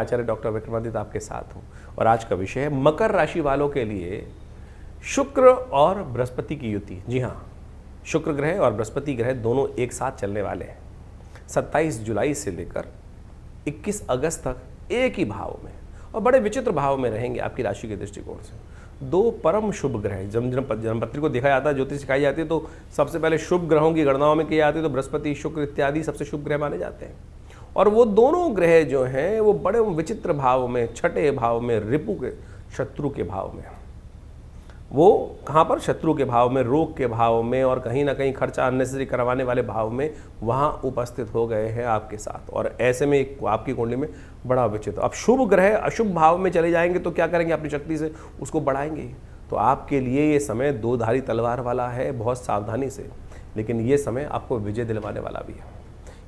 आचार्य doctor Vikramaditya आपके साथ हूँ और आज का विषय है मकर राशि वालों के लिए शुक्र और बृहस्पति की युति। जी हाँ, शुक्र ग्रह और बृहस्पति ग्रह दोनों एक साथ चलने वाले हैं 27 जुलाई से लेकर 21 अगस्त तक एक ही भाव में और बड़े विचित्र भाव में रहेंगे आपकी राशि के दृष्टिकोण से। दो परम शुभ ग्रह जन्मपत्री को देखा जाता है, ज्योतिष सिखाई जाती है तो सबसे पहले शुभ ग्रहों की गणनाओं में की जाती है तो बृहस्पति शुक्र इत्यादि सबसे शुभ ग्रह माने जाते हैं। और वो दोनों ग्रह जो हैं वो बड़े विचित्र भाव में, छठे भाव में, रिपु के शत्रु के भाव में, वो कहाँ पर शत्रु के भाव में, रोग के भाव में और कहीं ना कहीं खर्चा अननेसेसरी करवाने वाले भाव में वहाँ उपस्थित हो गए हैं आपके साथ। और ऐसे में एक आपकी कुंडली में बड़ा विचित्र, अब शुभ ग्रह अशुभ भाव में चले जाएंगे तो क्या करेंगे, अपनी शक्ति से उसको बढ़ाएंगे। तो आपके लिए ये समय दो धारी तलवार वाला है, बहुत सावधानी से, लेकिन ये समय आपको विजय दिलवाने वाला भी है,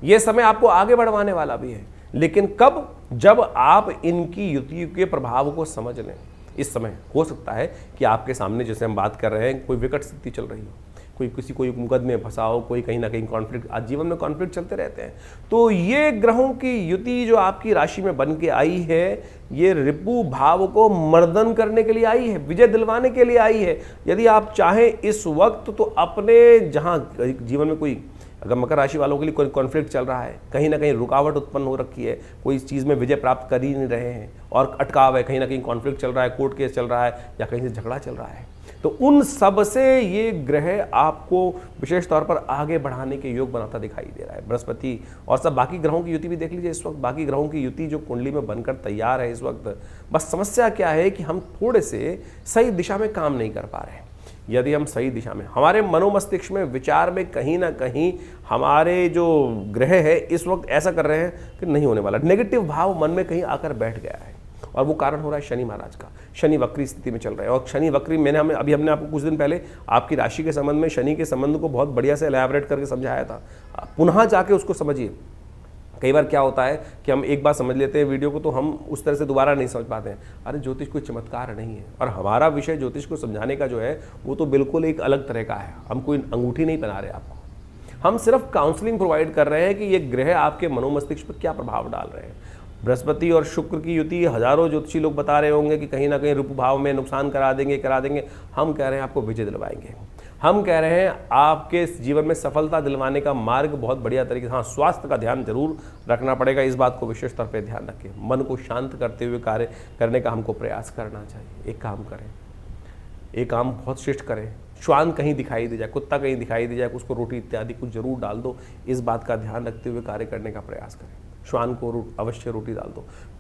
ये समय आपको आगे बढ़वाने वाला भी है। लेकिन कब, जब आप इनकी युति के प्रभाव को समझ लें। इस समय हो सकता है कि आपके सामने, जैसे हम बात कर रहे हैं, कोई विकट स्थिति चल रही हो, कोई मुकदमे में फंसा हो, कोई कहीं ना कहीं कॉन्फ्लिक्ट, आज जीवन में कॉन्फ्लिक्ट चलते रहते हैं। तो ये ग्रहों की युति जो आपकी राशि में बन के आई है, ये रिपु भाव को मर्दन करने के लिए आई है, विजय दिलवाने के लिए आई है। यदि आप चाहें इस वक्त तो अपने, जहाँ जीवन में कोई, अगर मकर राशि वालों के लिए कोई कॉन्फ्लिक्ट चल रहा है, कहीं ना कहीं रुकावट उत्पन्न हो रखी है, कोई इस चीज़ में विजय प्राप्त कर ही नहीं रहे हैं और अटकाव है, कहीं ना कहीं कॉन्फ्लिक्ट चल रहा है, कोर्ट केस चल रहा है या कहीं से झगड़ा चल रहा है, तो उन सब से ये ग्रह आपको विशेष तौर पर आगे बढ़ाने के योग बनाता दिखाई दे रहा है। बृहस्पति और सब बाकी ग्रहों की युति भी देख लीजिए इस वक्त, बाकी ग्रहों की युति जो कुंडली में बनकर तैयार है इस वक्त। बस समस्या क्या है कि हम थोड़े से सही दिशा में काम नहीं कर पा रहे हैं। यदि हम सही दिशा में, हमारे मनोमस्तिष्क में, विचार में कहीं ना कहीं हमारे जो ग्रह है इस वक्त ऐसा कर रहे हैं कि नहीं होने वाला, नेगेटिव भाव मन में कहीं आकर बैठ गया है और वो कारण हो रहा है शनि महाराज का। शनि वक्री स्थिति में चल रहे हैं और शनि वक्री, हमने आपको कुछ दिन पहले आपकी राशि के संबंध में शनि के संबंध को बहुत बढ़िया से एलैबोरेट करके समझाया था, पुनः जाके उसको समझिए। कई बार क्या होता है कि हम एक बार समझ लेते हैं वीडियो को तो हम उस तरह से दोबारा नहीं समझ पाते हैं। अरे ज्योतिष कोई चमत्कार नहीं है और हमारा विषय ज्योतिष को समझाने का जो है वो तो बिल्कुल एक अलग तरह का है। हम कोई अंगूठी नहीं पहना रहे आपको, हम सिर्फ काउंसलिंग प्रोवाइड कर रहे हैं कि ये ग्रह आपके मनोमस्तिष्क पर क्या प्रभाव डाल रहे हैं। बृहस्पति और शुक्र की युति हजारों ज्योतिषी लोग बता रहे होंगे कि कहीं ना कहीं रूप भाव में नुकसान करा देंगे। हम कह रहे हैं आपको विजय दिलवाएंगे। हम कह रहे हैं आपके जीवन में सफलता दिलवाने का मार्ग बहुत बढ़िया तरीके से। हाँ, स्वास्थ्य का ध्यान जरूर रखना पड़ेगा, इस बात को विशेष तौर पे ध्यान रखें। मन को शांत करते हुए कार्य करने का हमको प्रयास करना चाहिए। एक काम करें, एक काम बहुत श्रेष्ठ करें, श्वान कहीं दिखाई दे जाए, कुत्ता कहीं दिखाई दे जाए, उसको रोटी इत्यादि कुछ जरूर डाल दो। इस बात का ध्यान रखते हुए कार्य करने का प्रयास करें। श्वान को अवश्य रोटी डाल दो।